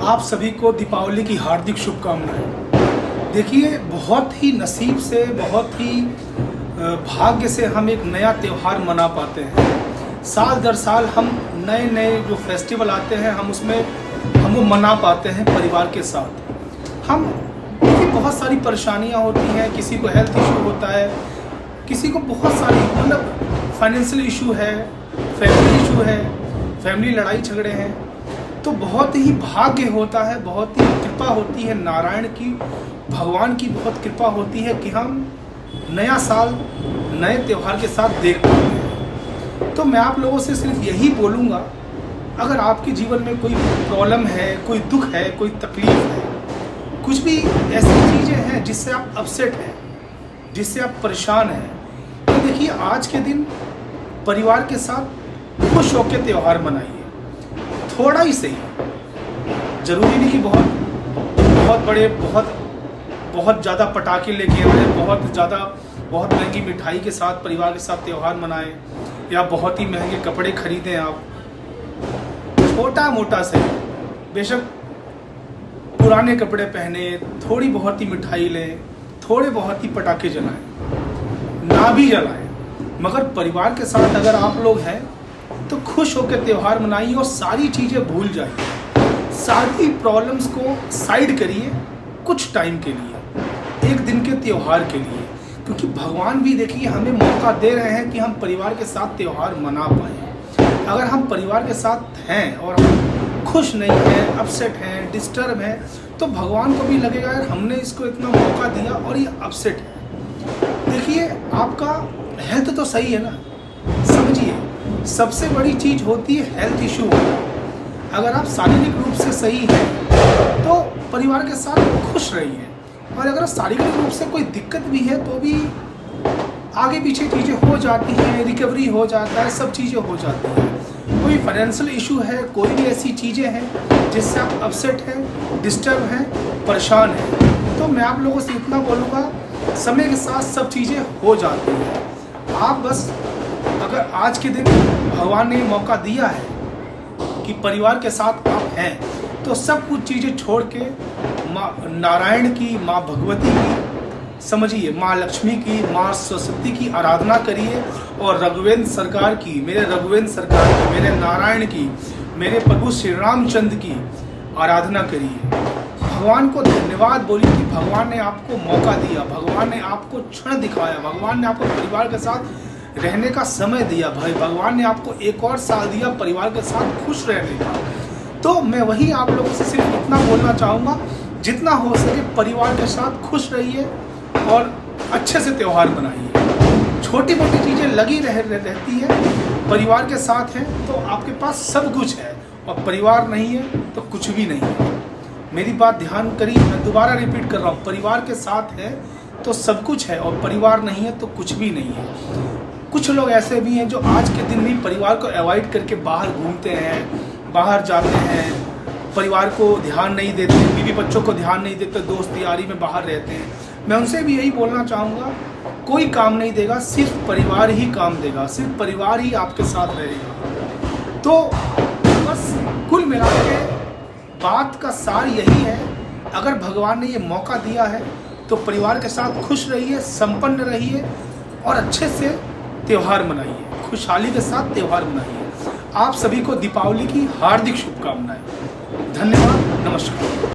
आप सभी को दीपावली की हार्दिक शुभकामनाएं। देखिए, बहुत ही नसीब से, बहुत ही भाग्य से हम एक नया त्यौहार मना पाते हैं। साल दर साल हम नए नए जो फेस्टिवल आते हैं हम वो मना पाते हैं परिवार के साथ। हम बहुत सारी परेशानियां होती हैं, किसी को हेल्थ इशू होता है, किसी को बहुत सारी मतलब फाइनेंशियल इशू है, फैमिली इशू है, फैमिली लड़ाई झगड़े हैं। तो बहुत ही भाग्य होता है, बहुत ही कृपा होती है नारायण की, भगवान की बहुत कृपा होती है कि हम नया साल नए त्यौहार के साथ देख पाते हैं। तो मैं आप लोगों से सिर्फ यही बोलूँगा, अगर आपके जीवन में कोई प्रॉब्लम है, कोई दुख है, कोई तकलीफ है, कुछ भी ऐसी चीज़ें हैं जिससे आप अपसेट हैं, जिससे आप परेशान हैं, तो देखिए आज के दिन परिवार के साथ खुश होकर त्यौहार मनाइए। थोड़ा ही सही, जरूरी नहीं कि बहुत बड़े बहुत ज़्यादा पटाखे लेके आए, बहुत महंगी मिठाई के साथ परिवार के साथ त्यौहार मनाएं, या बहुत ही महंगे कपड़े खरीदें। आप छोटा मोटा सही, बेशक पुराने कपड़े पहने, थोड़ी बहुत ही मिठाई लें, थोड़े बहुत ही पटाखे जलाएं, ना भी जलाएं, मगर परिवार के साथ अगर आप लोग हैं तो खुश होकर त्यौहार मनाइए और सारी चीज़ें भूल जाइए। सारी प्रॉब्लम्स को साइड करिए कुछ टाइम के लिए, एक दिन के त्यौहार के लिए, क्योंकि भगवान भी देखिए हमें मौका दे रहे हैं कि हम परिवार के साथ त्यौहार मना पाएँ। अगर हम परिवार के साथ हैं और हम खुश नहीं हैं, अपसेट हैं, डिस्टर्ब हैं, तो भगवान को भी लगेगा यार हमने इसको इतना मौका दिया और ये अपसेट है। देखिए, आपका हेल्थ तो सही है ना, समझिए सबसे बड़ी चीज़ होती है हेल्थ इशू। अगर आप शारीरिक रूप से सही हैं तो परिवार के साथ खुश रहिए, और अगर शारीरिक रूप से कोई दिक्कत भी है तो भी आगे पीछे चीज़ें हो जाती हैं, रिकवरी हो जाता है, सब चीज़ें हो जाती हैं। कोई फाइनेंशियल इशू है, कोई भी ऐसी चीज़ें हैं जिससे आप अपसेट हैं, डिस्टर्ब हैं, परेशान हैं, तो मैं आप लोगों से इतना बोलूँगा, समय के साथ सब चीज़ें हो जाती हैं। आप बस अगर आज के दिन भगवान ने मौका दिया है कि परिवार के साथ आप हैं, तो सब कुछ चीज़ें छोड़ के माँ नारायण की, माँ भगवती की, समझिए माँ लक्ष्मी की, माँ सरस्वती की आराधना करिए, और रघुवेंद्र सरकार की, मेरे रघुवेंद्र सरकार की, मेरे नारायण की, मेरे प्रभु श्री रामचंद्र की आराधना करिए। भगवान को धन्यवाद बोलिए कि भगवान ने आपको मौका दिया, भगवान ने आपको क्षण दिखाया, भगवान ने आपको परिवार के साथ रहने का समय दिया, भाई भगवान ने आपको एक और साल दिया परिवार के साथ खुश रहने का। तो मैं वही आप लोगों से सिर्फ इतना बोलना चाहूँगा, जितना हो सके परिवार के साथ खुश रहिए और अच्छे से त्यौहार मनाइए। छोटी मोटी चीज़ें लगी रहती है, परिवार के साथ हैं तो आपके पास सब कुछ है, और परिवार नहीं है तो कुछ भी नहीं है। मेरी बात ध्यान करिए, मैं दोबारा रिपीट कर रहा हूँ, परिवार के साथ है तो सब कुछ है, और परिवार नहीं है तो कुछ भी नहीं है। कुछ लोग ऐसे भी हैं जो आज के दिन भी परिवार को अवॉइड करके बाहर घूमते हैं, बाहर जाते हैं, परिवार को ध्यान नहीं देते, बीवी बच्चों को ध्यान नहीं देते, दोस्त यारी में बाहर रहते हैं। मैं उनसे भी यही बोलना चाहूँगा, कोई काम नहीं देगा, सिर्फ परिवार ही काम देगा, सिर्फ परिवार ही आपके साथ रहेगा। तो बस कुल मिला के बात का सार यही है, अगर भगवान ने ये मौका दिया है तो परिवार के साथ खुश रहिए, संपन्न रहिए और अच्छे से त्यौहार मनाइए, खुशहाली के साथ त्यौहार मनाइए। आप सभी को दीपावली की हार्दिक शुभकामनाएं। धन्यवाद, नमस्कार।